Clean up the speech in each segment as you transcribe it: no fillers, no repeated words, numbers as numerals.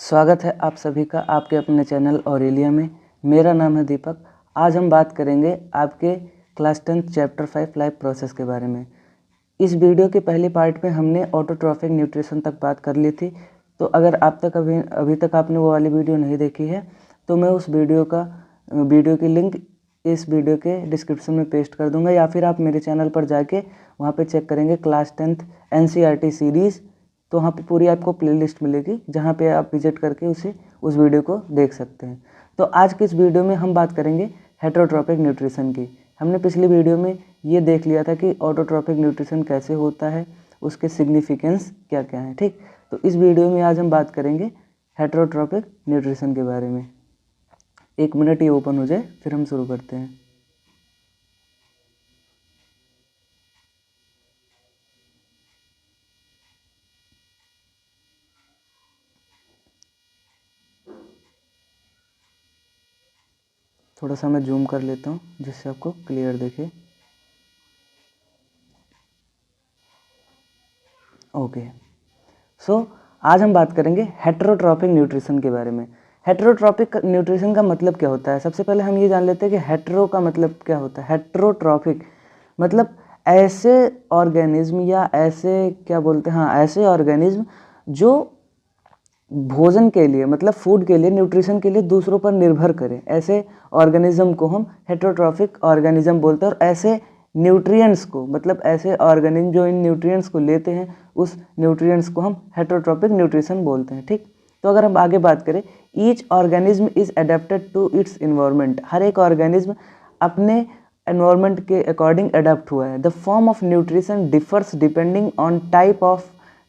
स्वागत है आप सभी का आपके अपने चैनल ऑरेलिया में। मेरा नाम है दीपक। आज हम बात करेंगे आपके क्लास 10 चैप्टर 5 लाइफ प्रोसेस के बारे में। इस वीडियो के पहले पार्ट में हमने ऑटोट्रॉफिक न्यूट्रिशन तक बात कर ली थी, तो अगर आप तक अभी तक आपने वो वाली वीडियो नहीं देखी है तो मैं उस वीडियो की लिंक इस वीडियो के डिस्क्रिप्शन में पेस्ट कर दूंगा, या फिर आप मेरे चैनल पर जाके वहाँ पे चेक करेंगे क्लास 10 NCERT सीरीज़, तो वहाँ पे पूरी आपको प्लेलिस्ट मिलेगी जहाँ पे आप विजिट करके उस वीडियो को देख सकते हैं। तो आज के इस वीडियो में हम बात करेंगे हेटेरोट्रॉपिक न्यूट्रिशन की। हमने पिछली वीडियो में ये देख लिया था कि ऑटोट्रॉपिक न्यूट्रिशन कैसे होता है, उसके सिग्निफिकेंस क्या क्या हैं। ठीक, तो इस वीडियो में आज हम बात करेंगे हेटेरोट्रॉपिक न्यूट्रिशन के बारे में। 1 मिनट ये ओपन हो जाए फिर हम शुरू करते हैं। थोड़ा सा मैं जूम कर लेता हूँ जिससे आपको क्लियर दिखे। ओके, सो आज हम बात करेंगे हेटेरोट्रॉपिक न्यूट्रिशन के बारे में। हेटेरोट्रॉपिक न्यूट्रिशन का मतलब क्या होता है? सबसे पहले हम ये जान लेते हैं कि हेटेरो का मतलब क्या होता है। हेटेरोट्रॉपिक मतलब ऐसे ऑर्गेनिज्म या ऐसे क्या बोलते हैं, ऐसे ऑर्गेनिज्म जो भोजन के लिए मतलब फूड के लिए, न्यूट्रिशन के लिए दूसरों पर निर्भर करें, ऐसे ऑर्गेनिज्म को हम हेटेरोट्रॉपिक ऑर्गेनिज्म बोलते हैं। और ऐसे न्यूट्रिएंट्स को मतलब ऐसे ऑर्गेनिज्म जो इन न्यूट्रिएंट्स को लेते हैं, उस न्यूट्रिएंट्स को हम हेटेरोट्रॉपिक न्यूट्रिशन बोलते हैं। ठीक, तो अगर हम आगे बात करें, each organism is adapted to its environment. हर एक ऑर्गेनिज्म अपने एनवायरमेंट के अकॉर्डिंग अडेप्ट हुआ है। The form of nutrition differs depending on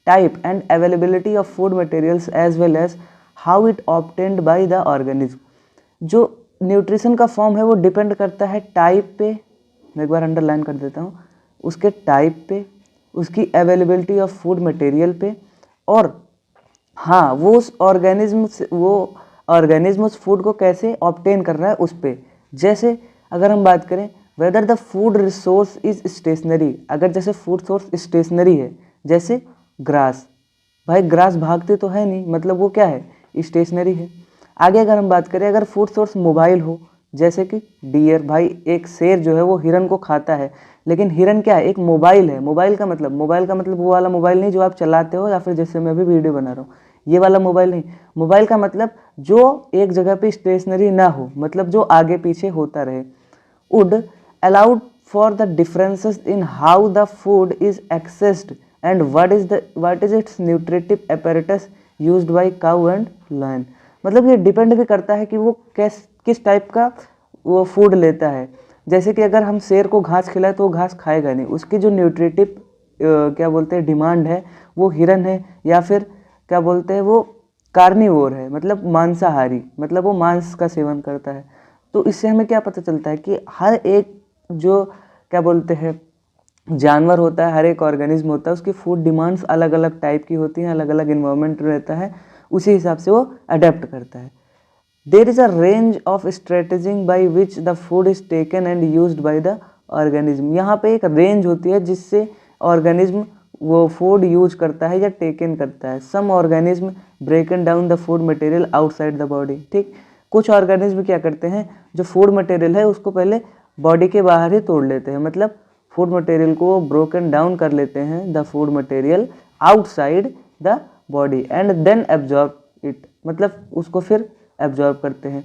type and availability of food materials as well as how it obtained by the organism। जो nutrition का form है वो डिपेंड करता है टाइप पे, मैं एक बार अंडरलाइन कर देता हूँ, उसके टाइप पे, उसकी अवेलेबिलिटी ऑफ फूड मटेरियल पे, और हाँ वो ऑर्गेनिज्म उस फूड को कैसे ऑब्टेन कर रहा है उस पे। जैसे अगर हम बात करें whether the food resource is stationary, अगर जैसे फूड सोर्स स्टेशनरी है, जैसे ग्रास, भाई ग्रास भागते तो है नहीं, मतलब वो क्या है, स्टेशनरी है। आगे अगर हम बात करें, अगर फूड सोर्स मोबाइल हो, जैसे कि डियर, भाई एक शेर जो है वो हिरन को खाता है, लेकिन हिरन क्या है, एक मोबाइल है। मोबाइल का मतलब वो वाला मोबाइल नहीं जो आप चलाते हो, या फिर जैसे मैं अभी वीडियो बना रहा हूँ ये वाला मोबाइल नहीं। मोबाइल का मतलब जो एक जगह पे स्टेशनरी ना हो, मतलब जो आगे पीछे होता रहे। Would allowed for the differences in how the food is accessed and what is its nutritive apparatus used by cow and lion। मतलब ये डिपेंड भी करता है कि वो किस टाइप का वो फूड लेता है। जैसे कि अगर हम शेर को घास खिलाए तो वो घास खाएगा नहीं, उसकी जो न्यूट्रिटिव क्या बोलते हैं डिमांड है, वो हिरन है, या फिर क्या बोलते हैं वो कार्निवोर है, मतलब मांसाहारी, मतलब वो मांस का सेवन करता है। तो इससे हमें क्या पता चलता है कि हर एक जो क्या बोलते हैं जानवर होता है, हर एक ऑर्गेनिज्म होता है, उसकी फूड डिमांड्स अलग अलग टाइप की होती हैं, अलग अलग इन्वायरमेंट रहता है, उसी हिसाब से वो अडेप्ट करता है। There is a range of strategies by which the food is taken and used by the organism. यहाँ पे एक रेंज होती है जिससे ऑर्गेनिज्म वो फूड यूज करता है या टेकन करता है। Some organism broken down the food material outside the body. ठीक, कुछ ऑर्गेनिज्म क्या करते हैं, जो फूड मटेरियल है उसको पहले बॉडी के बाहर ही तोड़ लेते हैं, मतलब फूड मटेरियल को ब्रोकन डाउन कर लेते हैं, the food material outside the body and then absorb it, मतलब उसको फिर एब्जॉर्ब करते हैं।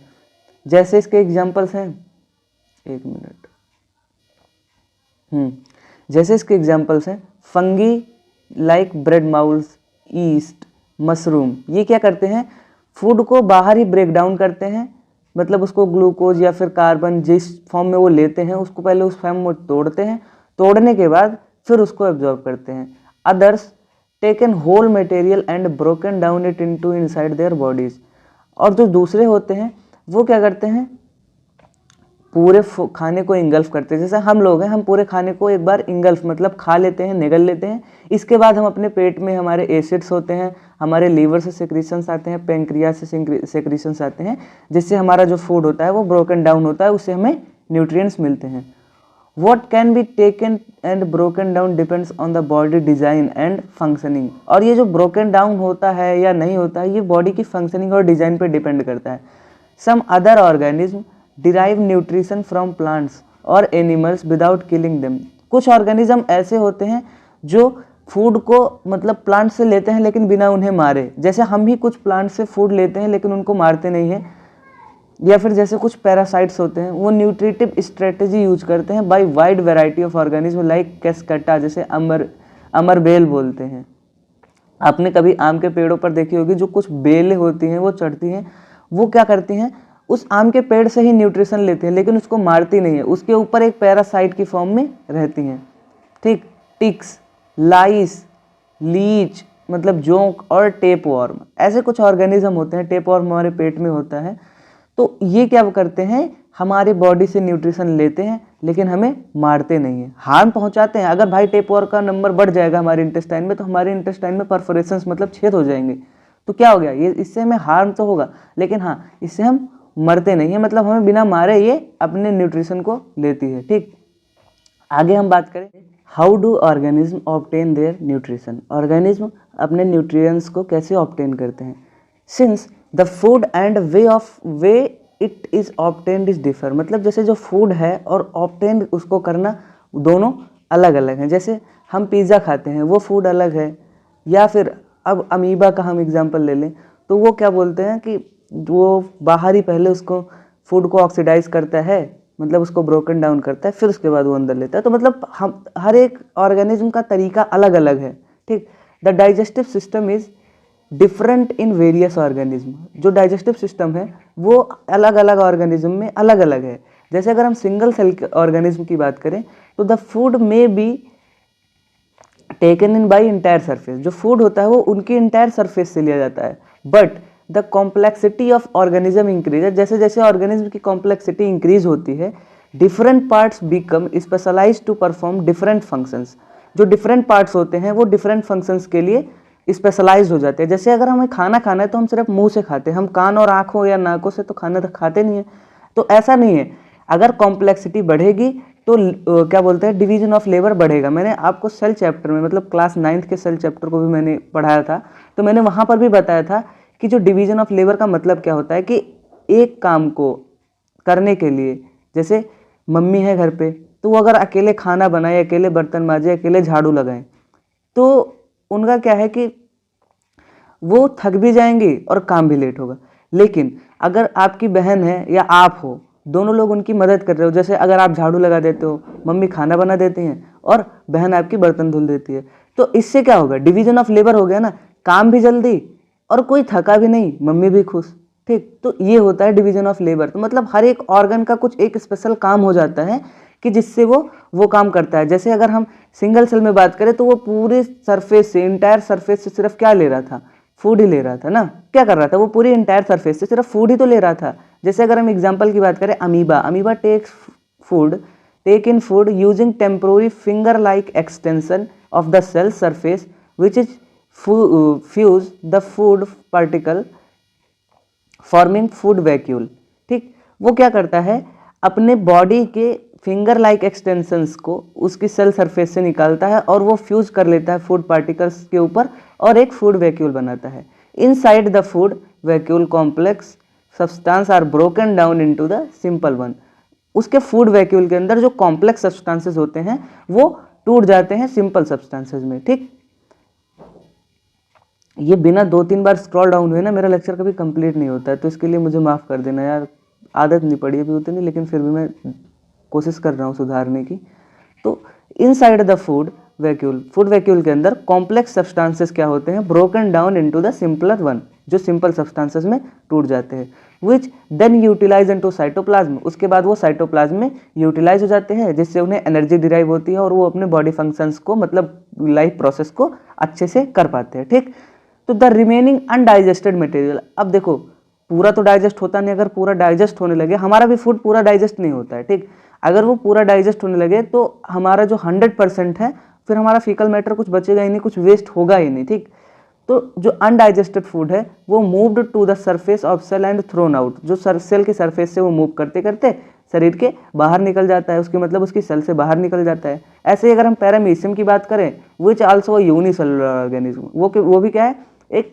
जैसे इसके एग्जांपल्स हैं, 1 मिनट, जैसे इसके एग्जांपल्स हैं fungi like bread moulds, yeast, mushroom. ये क्या करते हैं, फूड को बाहर ही ब्रेक डाउन करते हैं, मतलब उसको ग्लूकोज या फिर कार्बन जिस फॉर्म में वो लेते हैं उसको पहले उस फॉर्म में तोड़ते हैं, तोड़ने के बाद फिर उसको एब्जॉर्ब करते हैं। Others taken whole material and broken down it into inside their bodies. और जो दूसरे होते हैं वो क्या करते हैं, पूरे खाने को इंगल्फ करते हैं। जैसे हम लोग हैं, हम पूरे खाने को एक बार इंगल्फ मतलब खा लेते हैं, निगल लेते हैं। इसके बाद हम अपने पेट में हमारे एसिड्स होते हैं, हमारे लीवर से सेक्रीशंस आते हैं, पेंक्रियास से सेक्रीशंस आते हैं, जिससे हमारा जो फूड होता है वो ब्रोकन डाउन होता है, उससे हमें न्यूट्रिएंट्स मिलते हैं। What can be taken and broken down depends on the body design and functioning। और ये जो broken down होता है या नहीं होता है, ये बॉडी की फंक्शनिंग और डिज़ाइन पे डिपेंड करता है। Some other organism derive nutrition from plants और एनिमल्स विदाउट किलिंग देम। कुछ ऑर्गेनिज्म ऐसे होते हैं जो फूड को मतलब प्लांट से लेते हैं लेकिन बिना उन्हें मारे, जैसे हम भी कुछ प्लांट से फूड लेते हैं लेकिन उनको मारते नहीं हैं। या फिर जैसे कुछ पैरासाइट्स होते हैं, वो न्यूट्रिटिव स्ट्रेटजी यूज करते हैं by wide variety of organism like cuscuta, जैसे अमर बेल बोलते हैं। आपने कभी आम के पेड़ों पर देखी होगी, जो कुछ बेलें होती हैं वो चढ़ती हैं, वो क्या करती हैं, उस आम के पेड़ से ही न्यूट्रिशन लेती हैं लेकिन उसको मारती नहीं है, उसके ऊपर एक पैरासाइट की फॉर्म में रहती हैं। ठीक, टिक्स, लाइस, लीच मतलब जोंक और टेपवॉर्म, ऐसे कुछ ऑर्गेनिज्म होते हैं। टेपवॉर्म हमारे पेट में होता है। तो ये क्या करते हैं, हमारी बॉडी से न्यूट्रिशन लेते हैं लेकिन हमें मारते नहीं हैं, हार्म पहुंचाते हैं। अगर भाई टेपवॉर्म का नंबर बढ़ जाएगा हमारे इंटेस्टाइन में, तो हमारे इंटेस्टाइन में परफोरेशंस मतलब छेद हो जाएंगे। तो क्या हो गया, ये इससे हमें हार्म तो होगा लेकिन हाँ, इससे हम मरते नहीं हैं, मतलब हमें बिना मारे ये अपने न्यूट्रिशन को लेती है। ठीक, आगे हम बात करें how do organism obtain their nutrition. Organism अपने न्यूट्रिएंट्स को कैसे ऑब्टेन करते हैं। Since the food and way it is obtained is differ, मतलब जैसे जो फूड है और ऑब्टेन उसको करना दोनों अलग अलग हैं। जैसे हम पिज़्ज़ा खाते हैं, वो फूड अलग है। या फिर अब अमीबा का हम एग्जांपल ले लें, तो वो क्या बोलते हैं कि वो बाहर ही पहले उसको फूड को ऑक्सीडाइज करता है, मतलब उसको ब्रोकन डाउन करता है, फिर उसके बाद वो अंदर लेता है। तो मतलब हम हर एक ऑर्गेनिज्म का तरीका अलग अलग है। ठीक, the digestive system is different in various organism. जो डाइजेस्टिव सिस्टम है वो अलग अलग ऑर्गेनिज्म में अलग अलग है। जैसे अगर हम सिंगल सेल ऑर्गेनिज्म की बात करें, तो द फूड में be taken in by entire surface. जो फूड होता है वो उनकी इंटायर सरफेस से लिया जाता है। But the complexity of organism increase, जैसे जैसे ऑर्गेनिज्म की कॉम्प्लेक्सिटी इंक्रीज होती है, different parts become specialize to perform different functions. जो डिफरेंट पार्ट्स होते हैं वो डिफरेंट फंक्शंस के लिए स्पेशलाइज हो जाते हैं। जैसे अगर हमें खाना खाना है तो हम सिर्फ मुंह से खाते हैं, हम कान और आँखों या नाकों से तो खाना खाते नहीं है। तो ऐसा नहीं है, अगर कॉम्प्लेक्सिटी बढ़ेगी तो क्या बोलते हैं, डिवीजन ऑफ लेबर बढ़ेगा। मैंने आपको सेल चैप्टर में, मतलब क्लास 9th के सेल चैप्टर को भी मैंने पढ़ाया था, तो मैंने वहाँ पर भी बताया था कि जो डिवीजन ऑफ लेबर का मतलब क्या होता है, कि एक काम को करने के लिए, जैसे मम्मी है घर पे, तो वो अगर अकेले खाना बनाए, अकेले बर्तन मांजे, अकेले झाड़ू लगाएं, तो उनका क्या है कि वो थक भी जाएंगी और काम भी लेट होगा। लेकिन अगर आपकी बहन है या आप हो, दोनों लोग उनकी मदद कर रहे हो, जैसे अगर आप झाड़ू लगा देते हो, मम्मी खाना बना देती हैं और बहन आपकी बर्तन धुल देती है, तो इससे क्या होगा, डिवीजन ऑफ लेबर हो गया ना, काम भी जल्दी और कोई थका भी नहीं, मम्मी भी खुश। ठीक, तो ये होता है डिवीजन ऑफ लेबर। तो मतलब हर एक ऑर्गन का कुछ एक स्पेशल काम हो जाता है कि जिससे वो काम करता है। जैसे अगर हम सिंगल सेल में बात करें, तो वो पूरे सरफेस से, इंटायर सरफेस से सिर्फ क्या ले रहा था, फूड ही ले रहा था ना। क्या कर रहा था, वो पूरी इंटायर सरफेस से सिर्फ फूड ही तो ले रहा था। जैसे अगर हम एग्जांपल की बात करें, amoeba take in food using temporary finger like extension of the cell surface which is fuse the food particle forming food vacuole. ठीक, वो क्या करता है, अपने बॉडी के फिंगर लाइक एक्सटेंशंस को उसकी सेल सरफेस से निकालता है और वो फ्यूज कर लेता है फूड पार्टिकल्स के ऊपर और एक फूड वैक्यूल बनाता है। Inside the food vacuole complex substance are broken down into the simple one. उसके फूड वैक्यूल के अंदर जो कॉम्प्लेक्स सब्सटेंसेस होते हैं वो टूट जाते हैं सिंपल सब्सटेंसेस में। ठीक, ये बिना 2-3 बार स्क्रॉल डाउन हुए ना मेरा लेक्चर कभी कंप्लीट नहीं होता है, तो इसके लिए मुझे माफ़ कर देना यार, आदत नहीं पड़ी अभी उतनी, लेकिन फिर भी मैं कोशिश कर रहा हूँ सुधारने की। तो इनसाइड द फूड वैक्यूल के अंदर कॉम्प्लेक्स सब्सटेंसेस क्या होते हैं, broken down into the simpler one, जो सिंपल सब्सटेंसेस में टूट जाते हैं, which then utilize into cytoplasm. उसके बाद वो साइटोप्लाज्म में यूटिलाइज हो जाते हैं, जिससे उन्हें एनर्जी डिराइव होती है और वो अपने बॉडी फंक्शंस को, मतलब लाइफ प्रोसेस को अच्छे से कर पाते हैं। ठीक, तो द रिमेनिंग अनडाइजेस्टेड मटेरियल, अब देखो पूरा तो डाइजेस्ट होता नहीं, अगर पूरा डाइजेस्ट होने लगे, हमारा भी फूड पूरा डाइजेस्ट नहीं होता है। ठीक, अगर वो पूरा डाइजेस्ट होने लगे तो हमारा जो 100% है, फिर हमारा फीकल मैटर कुछ बचेगा ही नहीं, कुछ वेस्ट होगा ही नहीं। ठीक, तो जो अनडाइजेस्टेड फूड है वो moved to the surface of cell and thrown out. जो सेल की सरफेस से वो मूव करते करते शरीर के बाहर निकल जाता है, उसकी मतलब उसकी सेल से बाहर निकल जाता है। ऐसे ही अगर हम पैरामीशियम की बात करें, विच आल्सो यूनिसेलुलर ऑर्गेनिज्म, वो भी क्या है, एक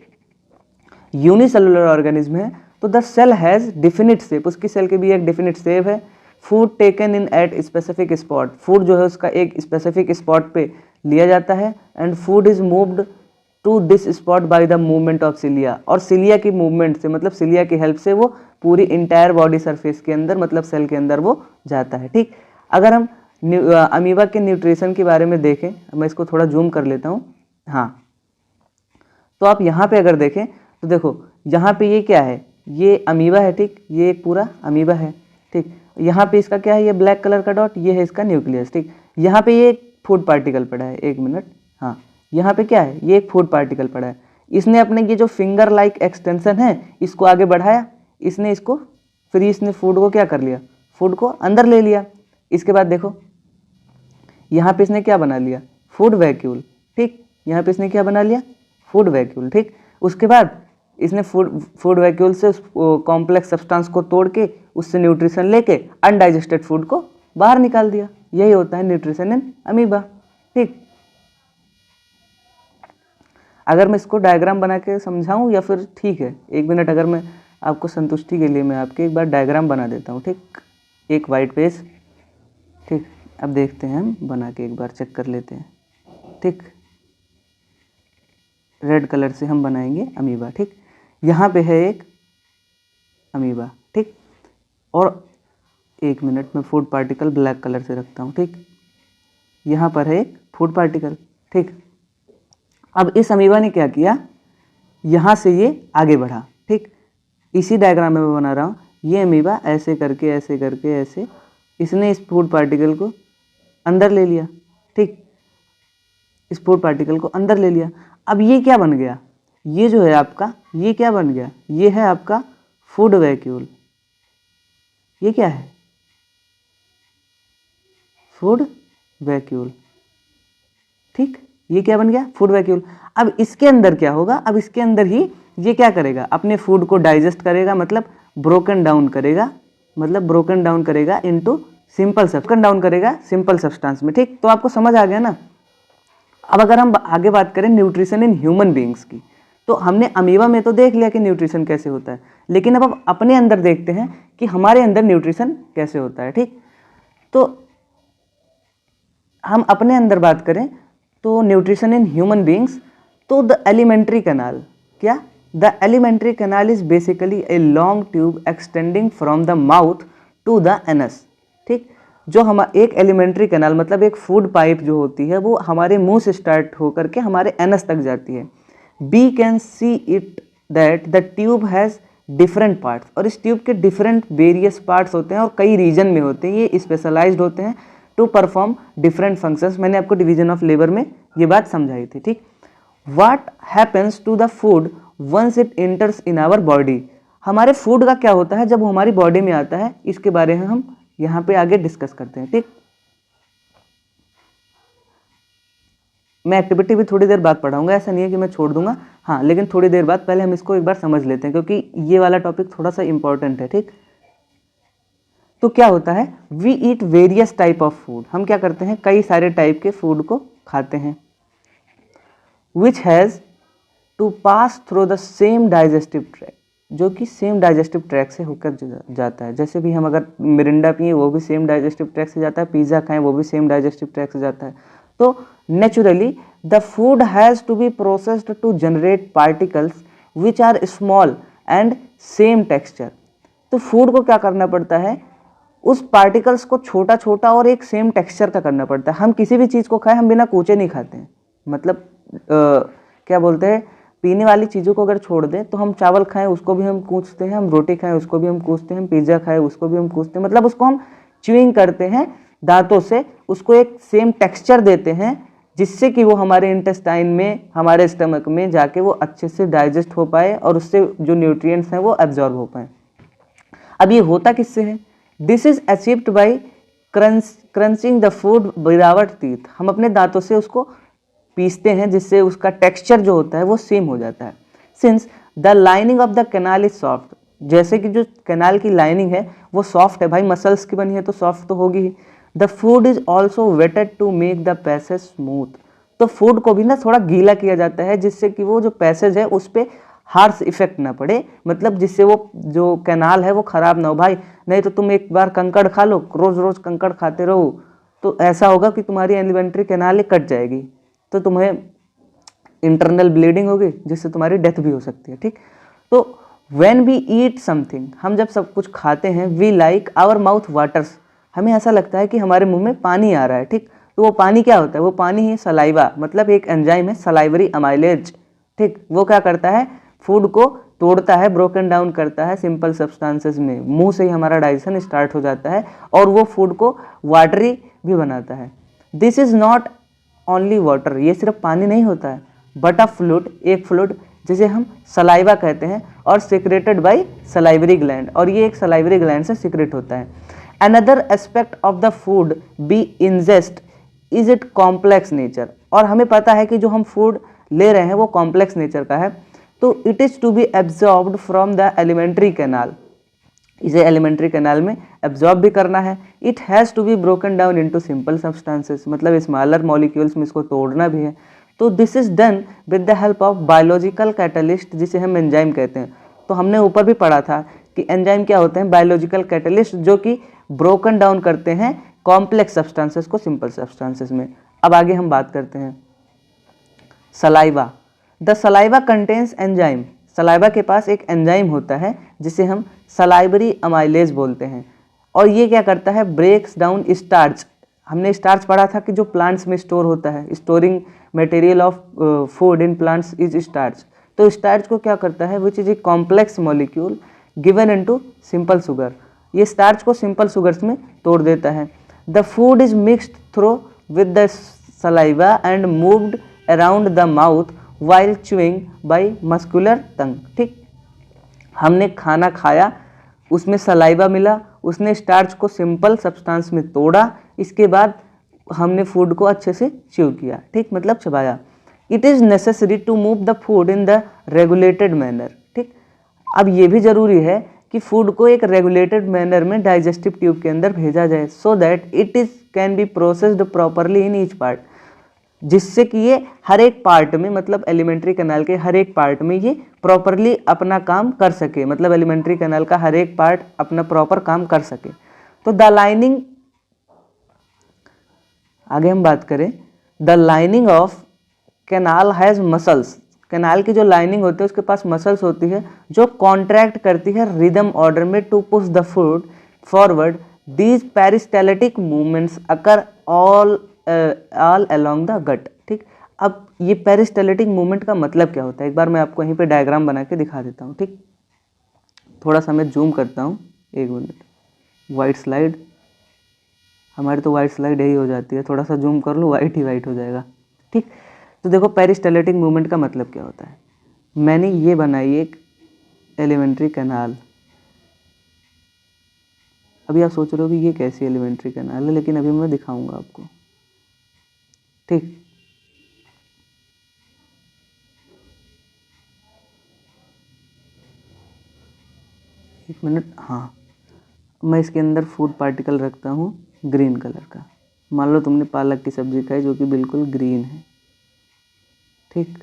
यूनिसेलुलर ऑर्गेनिज्म है। तो the cell has definite shape, उसकी सेल की भी एक डिफिनिट शेप है। Food taken in at specific spot, food जो है उसका एक स्पेसिफिक स्पॉट पे लिया जाता है। And food is moved to this spot by the movement of cilia, और सिलिया की मूवमेंट से, मतलब सिलिया की हेल्प से वो पूरी इंटायर बॉडी सरफेस के अंदर, मतलब सेल के अंदर वो जाता है। ठीक, अगर हम अमीबा के न्यूट्रिशन के बारे में देखें, मैं इसको थोड़ा जूम कर लेता हूँ। हाँ, तो आप यहाँ पे अगर देखें तो देखो यहाँ पे ये क्या है, ये अमीबा है। ठीक, ये एक पूरा अमीबा है। ठीक, यहाँ पे इसका क्या है, ये ब्लैक कलर का डॉट, ये है इसका न्यूक्लियस। ठीक, यहाँ पे ये फूड पार्टिकल पड़ा है, एक मिनट, हाँ, यहाँ पे क्या है, ये एक फूड पार्टिकल पड़ा है। इसने अपने ये जो फिंगर लाइक एक्सटेंशन है इसको आगे बढ़ाया, इसने इसको, फिर इसने फूड को क्या कर लिया, फूड को अंदर ले लिया। इसके बाद देखो यहाँ पे इसने क्या बना लिया, फूड वैक्यूल। ठीक, यहाँ पे इसने क्या बना लिया, फूड वैक्यूल। ठीक, उसके बाद इसने फूड वैक्यूल से उस कॉम्प्लेक्स सब्सटेंस को तोड़ के उससे न्यूट्रिशन लेके अनडाइजेस्टेड फूड को बाहर निकाल दिया। यही होता है न्यूट्रिशन इन अमीबा। ठीक, अगर मैं इसको डायग्राम बना के समझाऊं या फिर ठीक है, एक मिनट, अगर मैं आपको संतुष्टि के लिए मैं आपके एक बार डायग्राम बना देता हूं। ठीक, एक वाइट पेज। ठीक, अब देखते हैं, हम बना के एक बार चेक कर लेते हैं। ठीक, रेड कलर से हम बनाएंगे अमीबा। ठीक, यहाँ पे है एक अमीबा। ठीक, और एक मिनट में फूड पार्टिकल ब्लैक कलर से रखता हूँ। ठीक, यहाँ पर है एक फूड पार्टिकल। ठीक, अब इस अमीबा ने क्या किया, यहाँ से ये आगे बढ़ा। ठीक, इसी डायग्राम में मैं बना रहा हूँ। ये अमीबा ऐसे करके ऐसे करके ऐसे, इसने इस फूड पार्टिकल को अंदर ले लिया। ठीक, इस फूड पार्टिकल को अंदर ले लिया। अब ये क्या बन गया, ये जो है आपका, ये क्या बन गया, ये है आपका फूड वैक्यूल। ये क्या है, फूड वैक्यूल। ठीक, ये क्या बन गया, फूड वैक्यूल। अब इसके अंदर क्या होगा, अब इसके अंदर ही ये क्या करेगा, अपने फूड को डाइजेस्ट करेगा, मतलब ब्रोकन डाउन करेगा, मतलब ब्रोकन डाउन करेगा इनटू सिंपल सब्सटेंस में। ठीक, तो आपको समझ आ गया ना। अब अगर हम आगे बात करें न्यूट्रिशन इन ह्यूमन बीइंग्स की, तो हमने अमीबा में तो देख लिया कि न्यूट्रिशन कैसे होता है, लेकिन अब हम अपने अंदर देखते हैं कि हमारे अंदर न्यूट्रिशन कैसे होता है। ठीक, तो हम अपने अंदर बात करें तो न्यूट्रिशन इन ह्यूमन बीइंग्स, तो द एलिमेंट्री कैनाल, क्या, the alimentary canal is basically a long tube extending from the mouth to the anus. ठीक, जो हम एक एलिमेंट्री कैनाल मतलब एक फूड पाइप जो होती है वो हमारे मुंह से स्टार्ट होकर के हमारे एनस तक जाती है। We can see it that the tube has different parts, और इस ट्यूब के डिफरेंट वेरियस पार्ट्स होते हैं और कई रीजन में होते हैं, ये स्पेशलाइज्ड होते हैं टू परफॉर्म डिफरेंट फंक्शंस। मैंने आपको डिवीजन ऑफ लेबर में ये बात समझाई थी। ठीक, what happens to the food once it enters in our body, हमारे फूड का क्या होता है जब वो हमारी बॉडी में आता है, इसके बारे में हम यहाँ पे आगे डिस्कस करते हैं। ठीक, मैं एक्टिविटी भी थोड़ी देर बाद पढ़ाऊंगा, ऐसा नहीं है कि मैं छोड़ दूंगा, हाँ, लेकिन थोड़ी देर बाद पहले हम इसको एक बार समझ लेते हैं क्योंकि ये वाला टॉपिक थोड़ा सा इंपॉर्टेंट है। ठीक, तो क्या होता है, we eat various type of food, हम क्या करते हैं, कई सारे टाइप के फूड को खाते हैं। Which has to pass through the same digestive track, जो कि सेम डाइजेस्टिव ट्रैक से होकर जाता है। जैसे भी हम अगर मिरिंडा पिए वो भी सेम डाइजेस्टिव ट्रैक से जाता है, पिज़्ज़ा खाएं वो भी सेम डाइजेस्टिव ट्रैक से जाता है। तो naturally the food has to be processed to generate particles which are small and same texture. तो फूड को क्या करना पड़ता है, उस पार्टिकल्स को छोटा छोटा और एक सेम टेक्सचर का करना पड़ता है। हम किसी भी चीज़ को खाएं, हम बिना कूचे नहीं खाते हैं, मतलब क्या बोलते हैं, पीने वाली चीज़ों को अगर छोड़ दें तो हम चावल खाएं उसको भी हम कूचते हैं, हम रोटी खाएं उसको भी हम कूचते हैं, हम पिज़्ज़ा खाएं उसको भी हम कूचते हैं, मतलब उसको हम च्यूइंग करते हैं दांतों से, उसको एक सेम टेक्सचर देते हैं जिससे कि वो हमारे इंटेस्टाइन में, हमारे स्टमक में जाके वो अच्छे से डाइजेस्ट हो पाए और उससे जो न्यूट्रिएंट्स हैं वो एब्जॉर्ब हो पाए। अब ये होता किससे है, this is achieved by crunching the food with our teeth, हम अपने दांतों से उसको पीसते हैं जिससे उसका टेक्सचर जो होता है वो सेम हो जाता है। Since the lining of the canal is soft, जैसे कि जो कैनाल की लाइनिंग है वो सॉफ्ट है, भाई मसल्स की बनी है तो सॉफ्ट तो होगी ही। The food is also wetted to make the passage smooth, तो फूड को भी ना थोड़ा गीला किया जाता है जिससे कि वो जो पैसेज है उस पर हार्श इफेक्ट ना पड़े, मतलब जिससे वो जो कैनाल है वो खराब ना हो भाई। नहीं तो तुम एक बार कंकड़ खा लो, रोज रोज कंकड़ खाते रहो, तो ऐसा होगा कि तुम्हारी एलिमेंट्री कैनाल ही कट जाएगी, तो तुम्हें इंटरनल ब्लीडिंग होगी जिससे तुम्हारी डेथ भी हो सकती है। ठीक, तो व्हेन वी ईट समथिंग, हम जब सब कुछ खाते हैं, we like our mouth waters, हमें ऐसा लगता है कि हमारे मुंह में पानी आ रहा है। ठीक, तो वो पानी क्या होता है, वो पानी है सलाइवा, मतलब एक एंजाइम है सलाइवरी अमाइलेज। ठीक, वो क्या करता है, फूड को तोड़ता है, ब्रोकन डाउन करता है सिंपल सब्सटेंसेस में, मुंह से ही हमारा डाइजेशन स्टार्ट हो जाता है और वो फूड को वाटरी भी बनाता है। This is not only water, ये सिर्फ पानी नहीं होता है, बट अ फ्लूइड, एक फ्लूइड जिसे हम सलाइवा कहते हैं, और सिक्रेटेड बाय सलाइवरी ग्लैंड, और ये एक सलाइवरी ग्लैंड से सिक्रेट होता है। Another aspect of the food be ingest is it complex nature, और हमें पता है कि जो हम फूड ले रहे हैं वो कॉम्प्लेक्स नेचर का है, तो it is to be absorbed from the alimentary canal, इसे एलिमेंट्री कैनाल में एब्जॉर्ब भी करना है। It has to be broken down into simple substances, मतलब स्मॉलर मॉलिक्यूल्स में इसको तोड़ना भी है। तो this is done with the help of biological catalyst, जिसे हम एंजाइम कहते हैं। तो हमने ऊपर भी पढ़ा था कि एंजाइम क्या होते हैं, बायोलॉजिकल कैटलिस्ट, जो कि ब्रोकन डाउन करते हैं कॉम्प्लेक्स सब्सटेंसेस को सिंपल सब्सटेंसेस में। अब आगे हम बात करते हैं saliva. The saliva contains enzyme, saliva के पास एक एंजाइम होता है जिसे हम सलाइवरी अमाइलेज बोलते हैं, और ये क्या करता है, ब्रेक्स डाउन स्टार्च। हमने स्टार्च पढ़ा था कि जो प्लांट्स में स्टोर होता है, storing material of food in plants is starch. तो स्टार्च को क्या करता है, which is a complex molecule given into simple sugar, ये स्टार्च को सिंपल शुगर्स में तोड़ देता है। The food is mixed through with the saliva and moved around the mouth while chewing by muscular tongue. ठीक, हमने खाना खाया, उसमें सलाइवा मिला, उसने स्टार्च को सिंपल सब्सटेंस में तोड़ा, इसके बाद हमने फूड को अच्छे से च्यू किया। ठीक, मतलब चबाया। It is necessary to move the food in the regulated manner. ठीक, अब ये भी ज़रूरी है कि फूड को एक रेगुलेटेड मैनर में डाइजेस्टिव ट्यूब के अंदर भेजा जाए, so that it is can be processed properly in each part, जिससे कि ये हर एक पार्ट में, मतलब एलिमेंट्री कैनाल के हर एक पार्ट में ये प्रॉपरली अपना काम कर सके, मतलब एलिमेंट्री कैनाल का हर एक पार्ट अपना प्रॉपर काम कर सके। तो द लाइनिंग, आगे हम बात करें, the lining of canal has muscles, canal की जो लाइनिंग होती है उसके पास मसल्स होती है जो कॉन्ट्रैक्ट करती है रिदम ऑर्डर में to push the food forward. These peristaltic movements occur all along the gut. ठीक, अब ये पेरिस्टेलेटिक मूवमेंट का मतलब क्या होता है, एक बार मैं आपको यहीं पे डायग्राम बना के दिखा देता हूँ। ठीक, थोड़ा सा मैं जूम करता हूँ, एक मिनट, वाइट स्लाइड, हमारी तो वाइट स्लाइड यही हो जाती है, थोड़ा सा जूम कर लो, वाइट ही वाइट हो जाएगा। ठीक, तो देखो पेरिस्टेलेटिक मूवमेंट का मतलब क्या होता है। मैंने ये बनाई एक एलिमेंट्री कैनाल, अभी आप सोच रहे हो कि ये कैसी एलिमेंट्री कैनाल है, लेकिन अभी मैं दिखाऊंगा आपको। ठीक, एक मिनट, हाँ, मैं इसके अंदर फूड पार्टिकल रखता हूँ ग्रीन कलर का। मान लो तुमने पालक की सब्जी खाई जो कि बिल्कुल ग्रीन है। ठीक,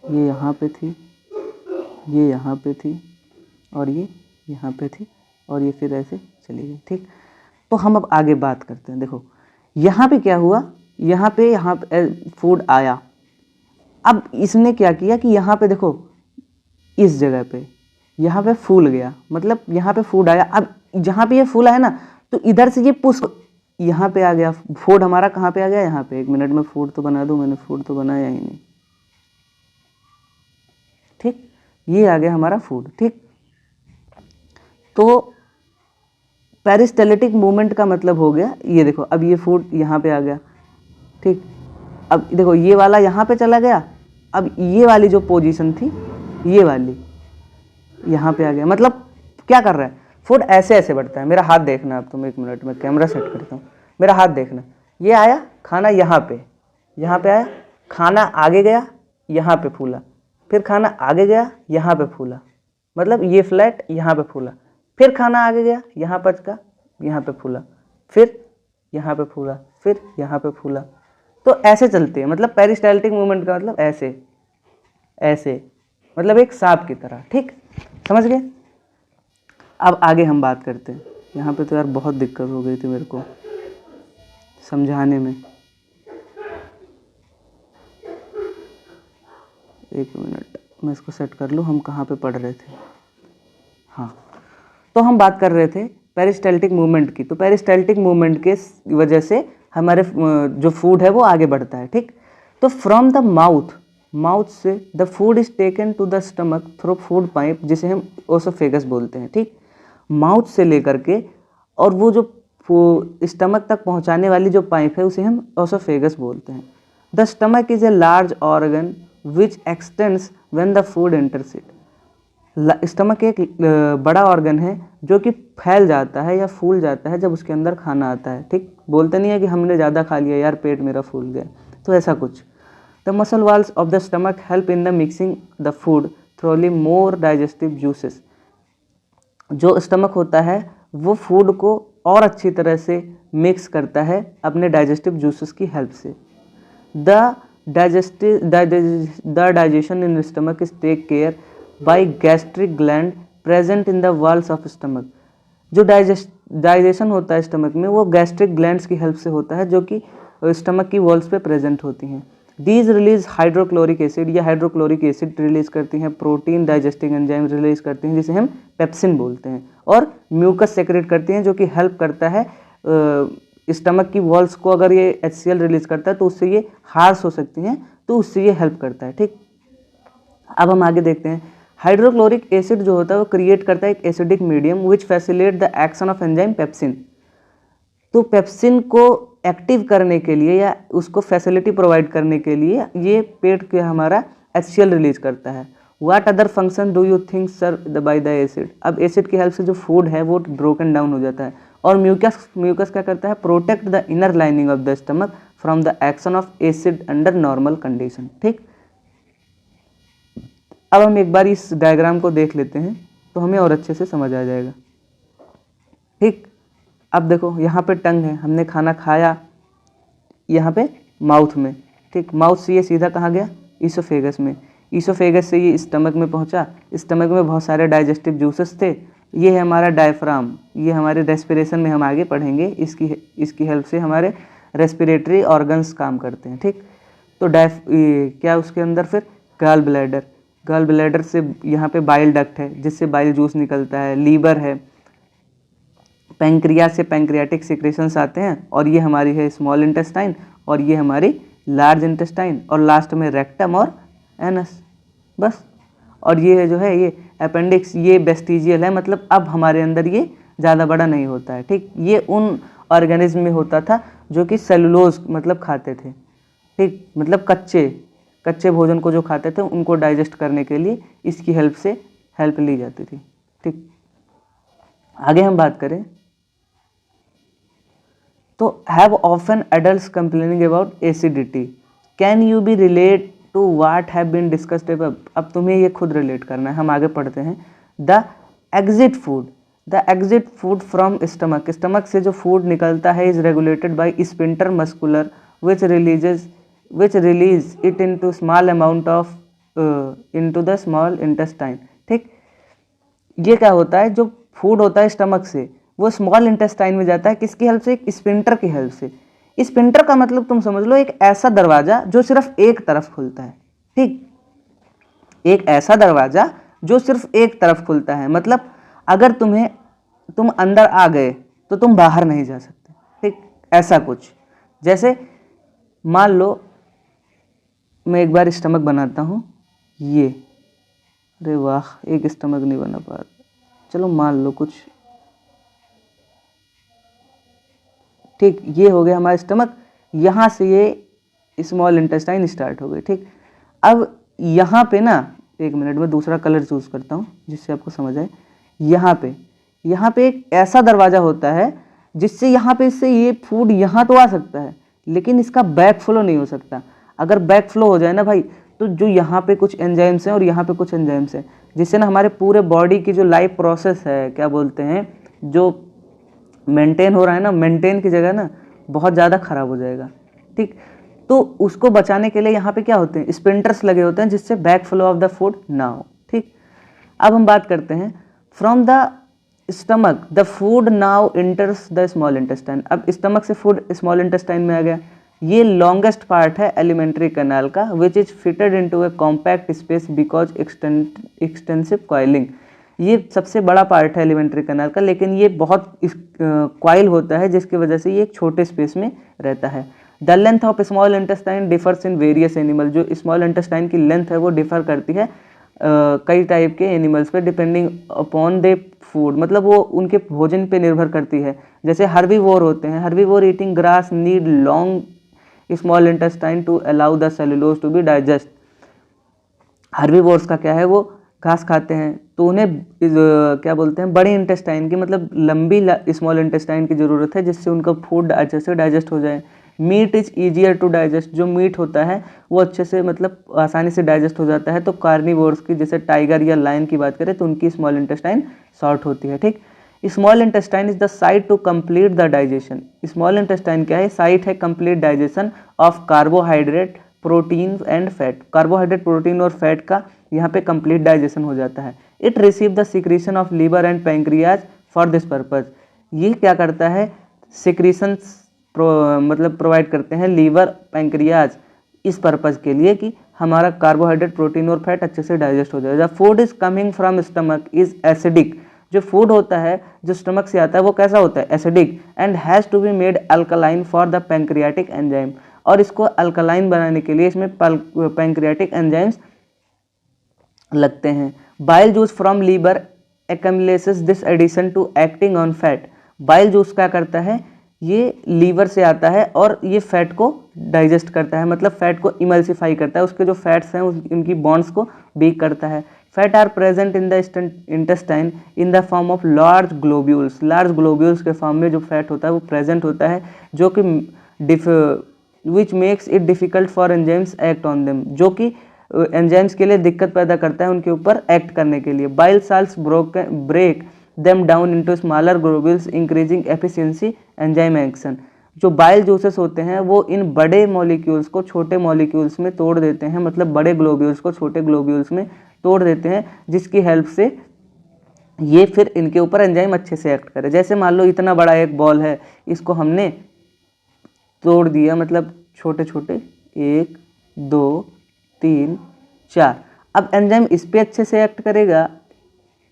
ये यहाँ पे थी, ये यहाँ पे थी, और ये यहाँ पे थी, और ये फिर ऐसे चली गई। ठीक, तो हम अब आगे बात करते हैं। देखो यहाँ पे क्या हुआ, यहाँ पे फूड आया, अब इसने क्या किया कि यहाँ पे देखो, इस जगह पे यहाँ पे फूल गया, मतलब यहाँ पे फूड आया। अब जहाँ पे ये फूल आया ना, तो इधर से ये पुश यहाँ पे आ गया, फूड हमारा कहाँ पे आ गया, यहाँ पे। एक मिनट में फूड तो बना दूँ, मैंने फूड तो बनाया ही नहीं। ठीक, ये आ गया हमारा फूड। ठीक, तो पेरिस्टेलेटिक मूवमेंट का मतलब हो गया, ये देखो, अब ये फूड यहाँ पे आ गया। ठीक, अब देखो ये वाला यहाँ पे चला गया, अब ये वाली जो पोजीशन थी, ये वाली यहाँ पे आ गया, मतलब क्या कर रहा है, फूड ऐसे ऐसे बढ़ता है। मेरा हाथ देखना अब तुम, एक मिनट में कैमरा सेट करता हूँ, मेरा हाथ देखना। ये आया खाना यहाँ पे आया, खाना आगे गया, यहाँ पे फूला, फिर खाना आगे गया, यहाँ पे फूला, मतलब ये फ्लैट यहाँ पे फूला, फिर खाना आगे गया, यहाँ पचका, यहाँ पे फूला, फिर यहाँ पे फूला, फिर यहाँ पे फूला। तो ऐसे चलते हैं, मतलब पेरिस्टाल्टिक मूवमेंट का मतलब ऐसे ऐसे, मतलब एक सांप की तरह। ठीक, समझ गए। अब आगे हम बात करते हैं। यहाँ पे तो यार बहुत दिक्कत हो गई थी मेरे को समझाने में। एक मिनट, मैं इसको सेट कर लूँ। हम कहाँ पे पढ़ रहे थे? हाँ, तो हम बात कर रहे थे पेरिस्टाल्टिक मूवमेंट की। तो पेरिस्टाल्टिक मूवमेंट के वजह से हमारे जो फूड है वो आगे बढ़ता है। ठीक, तो फ्रॉम द माउथ से the food is taken to the stomach through food pipe, जिसे हम ओसोफेगस बोलते हैं। ठीक, माउथ से लेकर के और वो जो स्टमक तक पहुंचाने वाली जो पाइप है उसे हम ओसोफेगस बोलते हैं। The stomach is a large organ which x tends when the food enters it. Stomach एक बड़ा ऑर्गन है जो कि फैल जाता है या फूल जाता है जब उसके अंदर खाना आता है। ठीक, बोलते नहीं है कि हमने ज़्यादा खा लिया यार पेट मेरा फूल गया, तो ऐसा कुछ। The muscle walls of the stomach help in the mixing the food थ्रूली more digestive juices. जो स्टमक होता है वो फूड को और अच्छी तरह से मिक्स करता है अपने डाइजेस्टिव जूसेस की हेल्प से। The digestion in stomach is take care by gastric gland present in the walls of stomach. जो डाइजेशन होता है स्टमक में वो गैस्ट्रिक ग्लैंड्स की हेल्प से होता है जो कि स्टमक की वॉल्स पे प्रेजेंट होती हैं। दीज रिलीज हाइड्रोक्लोरिक एसिड, या हाइड्रोक्लोरिक एसिड रिलीज करती हैं, प्रोटीन डाइजेस्टिंग एंजाइम रिलीज करती हैं जिसे हम पेप्सिन बोलते हैं, और म्यूकस सेक्रेट करती हैं जो कि हेल्प करता है स्टमक की वॉल्स को। अगर ये HCl रिलीज करता है तो उससे ये हार्श हो सकती हैं, तो उससे ये हेल्प करता है। ठीक, अब हम आगे देखते हैं। हाइड्रोक्लोरिक एसिड जो होता है वो क्रिएट करता है एक acidic medium which facilitate the action of enzyme pepsin. तो पेप्सिन को एक्टिव करने के लिए या उसको फैसिलिटी प्रोवाइड करने के लिए ये पेट के हमारा HCl रिलीज करता है। What other function do you think serve by the acid? अब एसिड की हेल्प से जो फूड है वो ब्रोकन डाउन हो जाता है। और म्यूकस क्या करता है? Protect the inner lining of the stomach from the action of acid under normal condition. ठीक, अब हम एक बार इस डायग्राम को देख लेते हैं तो हमें और अच्छे से समझ आ जाएगा। ठीक, अब देखो यहाँ पे टंग है, हमने खाना खाया यहाँ पे माउथ में। ठीक, माउथ से ये सीधा कहाँ गया? ईसोफेगस में। ईसोफेगस से ये स्टमक में पहुँचा। स्टमक में बहुत सारे डाइजेस्टिव जूसेस थे। ये है हमारा डायफ्राम, ये हमारे रेस्पिरेशन में हम आगे पढ़ेंगे, इसकी हेल्प से हमारे रेस्पिरेटरी ऑर्गन्स काम करते हैं। ठीक, तो क्या उसके अंदर फिर गॉल ब्लैडर, गॉल ब्लैडर से यहाँ पे बाइल डक्ट है जिससे बाइल जूस निकलता है। लीवर है, पैंक्रियास से पैंक्रियाटिक सिक्रेशंस आते हैं, और ये हमारी है स्मॉल इंटेस्टाइन, और ये हमारी लार्ज इंटेस्टाइन, और लास्ट में रेक्टम और एनस, बस। और ये है जो है ये अपेंडिक्स, ये वेस्टिजियल है, मतलब अब हमारे अंदर ये ज़्यादा बड़ा नहीं होता है। ठीक, ये उन ऑर्गेनिज्म में होता था जो कि सेलुलोज मतलब खाते थे। ठीक, मतलब कच्चे भोजन को जो खाते थे उनको डाइजेस्ट करने के लिए इसकी हेल्प से हेल्प ली जाती थी। ठीक, आगे हम बात करें तो have often adults complaining about acidity, can you be relate to what have been discussed above. अब तुम्हें ये खुद रिलेट करना है। हम आगे पढ़ते हैं। The exit food from stomach, stomach से जो फूड निकलता है is regulated by sphincter muscular which release it into small amount of into the small intestine. ठीक, ये क्या होता है? जो फूड होता है स्टमक से वो स्मॉल इंटेस्टाइन में जाता है, किसकी हेल्प से? एक स्पिंटर की हेल्प से। स्पिंटर का मतलब तुम समझ लो एक ऐसा दरवाजा जो सिर्फ एक तरफ खुलता है। ठीक, एक ऐसा दरवाजा जो सिर्फ एक तरफ खुलता है, मतलब अगर तुम अंदर आ गए तो तुम बाहर नहीं जा सकते। ठीक, ऐसा कुछ। जैसे मान लो मैं एक बार स्टमक बनाता हूँ, ये, अरे वाह एक स्टमक नहीं बना पा रहा, चलो मान लो कुछ। ठीक, ये हो गया हमारा स्टमक, यहाँ से ये स्मॉल इंटेस्टाइन स्टार्ट हो गई। ठीक, अब यहाँ पे ना, एक मिनट में दूसरा कलर चूज करता हूँ जिससे आपको समझ आए। यहाँ पे एक ऐसा दरवाजा होता है जिससे यहाँ पे इससे ये फूड यहाँ तो आ सकता है, लेकिन इसका बैक फ्लो नहीं हो सकता। अगर बैक फ्लो हो जाए ना भाई तो जो यहाँ पे कुछ एंजाइम्स हैं और यहाँ पे कुछ एंजाइम्स हैं, जिससे ना हमारे पूरे बॉडी की जो लाइफ प्रोसेस है, क्या बोलते हैं, जो मेंटेन हो रहा है ना, मेंटेन की जगह ना बहुत ज़्यादा ख़राब हो जाएगा। ठीक, तो उसको बचाने के लिए यहाँ पे क्या होते हैं, स्पिंटर्स लगे होते हैं, जिससे back flow of the food ना हो। ठीक, अब हम बात करते हैं from the stomach the food now इंटर्स the small intestine. अब स्टमक से फूड स्मॉल इंटेस्टाइन में आ गया। ये लॉन्गेस्ट पार्ट है एलिमेंट्री कैनाल का, which is fitted into A compact space because extensive coiling. ये सबसे बड़ा पार्ट है एलिमेंट्री कैनाल का, लेकिन ये बहुत कॉइल होता है, जिसकी वजह से ये एक छोटे स्पेस में रहता है। The length of small intestine differs in various animal. जो स्मॉल इंटेस्टाइन की लेंथ है वो डिफर करती है कई टाइप के एनिमल्स पे, डिपेंडिंग अपॉन दे फूड, मतलब वो उनके भोजन पे निर्भर करती है। जैसे हर्बीवोर होते हैं, herbivore eating grass need long small intestine to allow the cellulose to be digest. Herbivores का क्या है, वो घास खाते हैं, तो उन्हें क्या बोलते हैं, बड़ी इंटेस्टाइन की, मतलब लंबी स्मॉल इंटेस्टाइन की ज़रूरत है, जिससे उनका फूड अच्छे से डाइजेस्ट हो जाए। Meat is easier to digest. जो मीट होता है वो अच्छे से, मतलब आसानी से डाइजेस्ट हो जाता है। तो कार्निवोर्स की, जैसे टाइगर या लायन की बात करें, तो उनकी स्मॉल इंटेस्टाइन शॉर्ट होती है। ठीक, small intestine is the site to complete the digestion. Small intestine क्या है, साइट है complete digestion of carbohydrate, protein and fat. Carbohydrate, protein और फैट का यहाँ पे कंप्लीट डाइजेशन हो जाता है। It receive the secretion of liver and pancreas for this purpose. ये क्या करता है, सिक्रीशन मतलब प्रोवाइड करते हैं लीवर, पैंक्रियाज, इस पर्पज के लिए कि हमारा कार्बोहाइड्रेट, प्रोटीन और फैट अच्छे से डाइजेस्ट हो जाए। The food is coming from stomach is acidic. जो फूड होता है जो स्टमक से आता है वो कैसा होता है, acidic, and has to be made alkaline for the pancreatic enzyme. और इसको अल्कलाइन बनाने के लिए इसमें पैंक्रियाटिक एंजाइम्स लगते हैं। Bile juice from liver accumulates this addition to acting on fat. Bile juice क्या करता है, ये लीवर से आता है और ये फैट को डाइजेस्ट करता है, मतलब फैट को इमल्सिफाई करता है, उसके जो फैट्स हैं उनकी बॉन्ड्स को वीक करता है। Fat are present in the intestine in the form of large globules. Large globules के फॉर्म में जो फैट होता है वो प्रेजेंट होता है, जो कि which makes it difficult for enzymes act on them, जो कि एंजाइम्स के लिए दिक्कत पैदा करता है उनके ऊपर एक्ट करने के लिए। Bile salts break them down into smaller globules increasing efficiency enzyme action। जो बाइल जूसेस होते हैं वो इन बड़े मॉलिक्यूल्स को छोटे मॉलिक्यूल्स में तोड़ देते हैं, मतलब बड़े ग्लोब्यूल्स को छोटे ग्लोब्यूल्स में तोड़ देते हैं, जिसकी हेल्प से ये फिर इनके ऊपर एंजाइम अच्छे से एक्ट करे। जैसे मान लो इतना बड़ा एक बॉल है, इसको हमने तोड़ दिया, मतलब छोटे छोटे 1 2 3 4। अब एंजाइम इस पे अच्छे से एक्ट करेगा,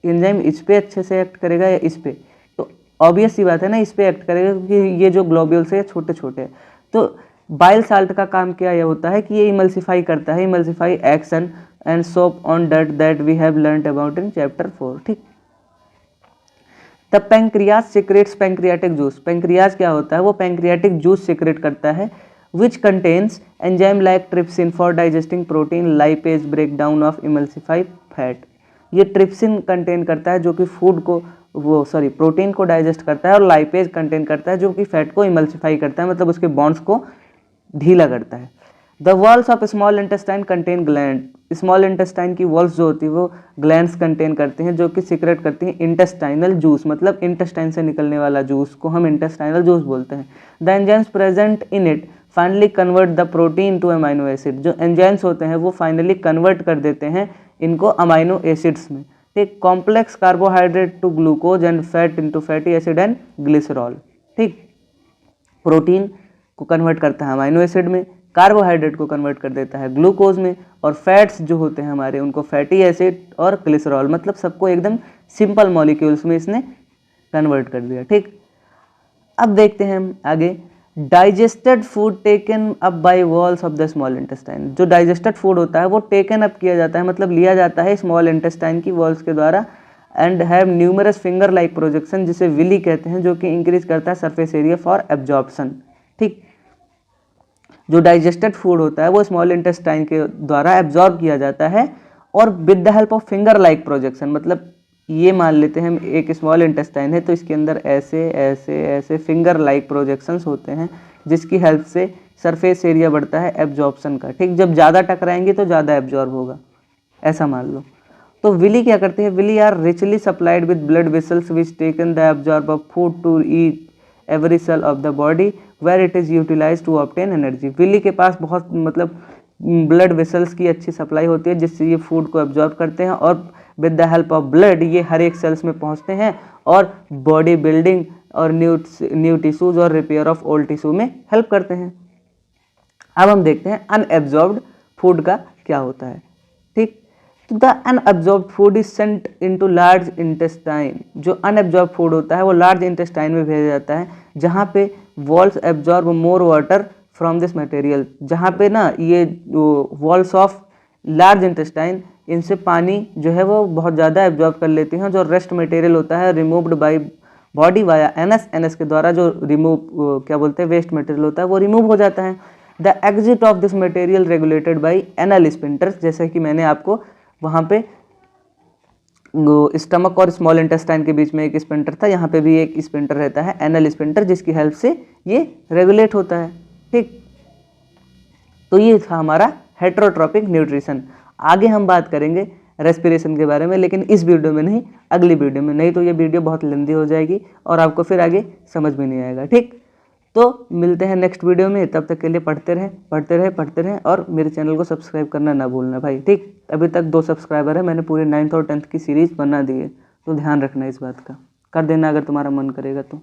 एंजाइम इस पे अच्छे से एक्ट करेगा या इस पे, तो ऑब्वियस सी बात है ना, इस पे एक्ट करेगा, क्योंकि ये जो ग्लोब्यूल्स है छोटे छोटे। तो बाइल साल्ट का काम क्या ये होता है कि ये इमल्सिफाई करता है, emulsify action and soap on डट that we have learned about in chapter 4। ठीक, the pancreas secretes pancreatic juice. Pancreas क्या होता है, वो पैंक्रियाटिक जूस सिक्रेट करता है, which contains enzyme like trypsin for digesting protein, lipase breakdown of emulsified fat. ये trypsin contain करता है जो कि फूड को प्रोटीन को डाइजेस्ट करता है, और लाइपेज कंटेन करता है जो कि फैट को इमल्सिफाई करता है, मतलब उसके बॉन्ड्स को ढीला करता है। The walls of small intestine contain gland. Small intestine की वॉल्स जो होती है वो ग्लैंड्स कंटेन करती हैं, जो कि सिक्रेट करती हैं इंटेस्टाइनल जूस, मतलब इंटेस्टाइन से निकलने वाला जूस को हम इंटेस्टाइनल जूस बोलते हैं। The enzymes present in it finally convert the protein two amino acid. जो एंजाइम्स होते हैं वो फाइनली कन्वर्ट कर देते हैं इनको अमाइनो एसिड्स में। ठीक, complex carbohydrate to glucose and fat into fatty acid and glycerol. ठीक, प्रोटीन को कन्वर्ट करता है अमाइनो एसिड में, कार्बोहाइड्रेट को कन्वर्ट कर देता है ग्लूकोज में, और फैट्स जो होते हैं हमारे उनको फैटी एसिड और ग्लिसरॉल, मतलब सबको एकदम सिंपल मॉलिक्यूल्स में इसने कन्वर्ट कर दिया। ठीक, अब देखते हैं हम आगे। Digested food taken up by walls of the small intestine. जो डाइजेस्टेड फूड होता है वो टेकन अप किया जाता है, मतलब लिया जाता है स्मॉल इंटेस्टाइन की वॉल्स के द्वारा, and have numerous finger like projection, जिसे विली कहते हैं, जो कि इंक्रीज करता है सरफेस एरिया फॉर एब्जॉर्प्शन। ठीक, जो डाइजेस्टेड फूड होता है वो स्मॉल इंटेस्टाइन के द्वारा एब्जॉर्ब किया जाता है, और with the help of finger like projection, मतलब ये मान लेते हैं हम एक स्मॉल इंटेस्टाइन है, तो इसके अंदर ऐसे ऐसे ऐसे फिंगर लाइक प्रोजेक्शंस होते हैं, जिसकी हेल्प से सरफेस एरिया बढ़ता है एब्जॉर्प्शन का, ठीक। जब ज़्यादा टकराएंगे तो ज़्यादा एब्जॉर्ब होगा, ऐसा मान लो। तो विली क्या करते हैं, villi are richly supplied with blood vessels which taken the absorb of food to each every cell of the body where it is utilize to obtain energy. Villi के पास बहुत मतलब ब्लड वेसल्स की अच्छी supply होती है जिससे ये फूड को एब्जॉर्ब करते हैं और with the help of blood ये हर एक सेल्स में पहुंचते हैं और बॉडी बिल्डिंग और न्यू टिश्यूज और रिपेयर ऑफ ओल्ड टिश्यू में हेल्प करते हैं। अब हम देखते हैं अनएब्जॉर्ब्ड फूड का क्या होता है, ठीक। तो the unabsorbed food is sent into large intestine. जो अनएब्जॉर्ब फूड होता है वो लार्ज इंटेस्टाइन में भेजा जाता है जहाँ पे walls absorb more water from this material. जहाँ पे ना ये वॉल्स ऑफ लार्ज इंटेस्टाइन इनसे पानी जो है वो बहुत ज़्यादा एब्जॉर्ब कर लेती हैं। जो रेस्ट मटेरियल होता है removed by body via NS के द्वारा जो क्या बोलते हैं वेस्ट मटेरियल होता है वो रिमूव हो जाता है। The exit of this material regulated by anal sphincters. जैसे कि मैंने आपको वहाँ पे स्टमक और स्मॉल इंटेस्टाइन के बीच में एक स्पिंटर था, यहाँ पे भी एक स्पिंटर रहता है एनल स्पिंटर जिसकी हेल्प से ये रेगुलेट होता है, ठीक। तो ये था हमारा हेटरोट्रॉपिक न्यूट्रिशन। आगे हम बात करेंगे रेस्पिरेशन के बारे में, लेकिन इस वीडियो में नहीं, अगली वीडियो में। नहीं तो ये वीडियो बहुत लंबी हो जाएगी और आपको फिर आगे समझ में नहीं आएगा, ठीक। तो मिलते हैं नेक्स्ट वीडियो में, तब तक के लिए पढ़ते रहें और मेरे चैनल को सब्सक्राइब करना ना भूलना भाई, ठीक। अभी तक 2 सब्सक्राइबर है, मैंने पूरे 9th और 10th की सीरीज़ बना दी है, तो ध्यान रखना इस बात का, कर देना अगर तुम्हारा मन करेगा तो।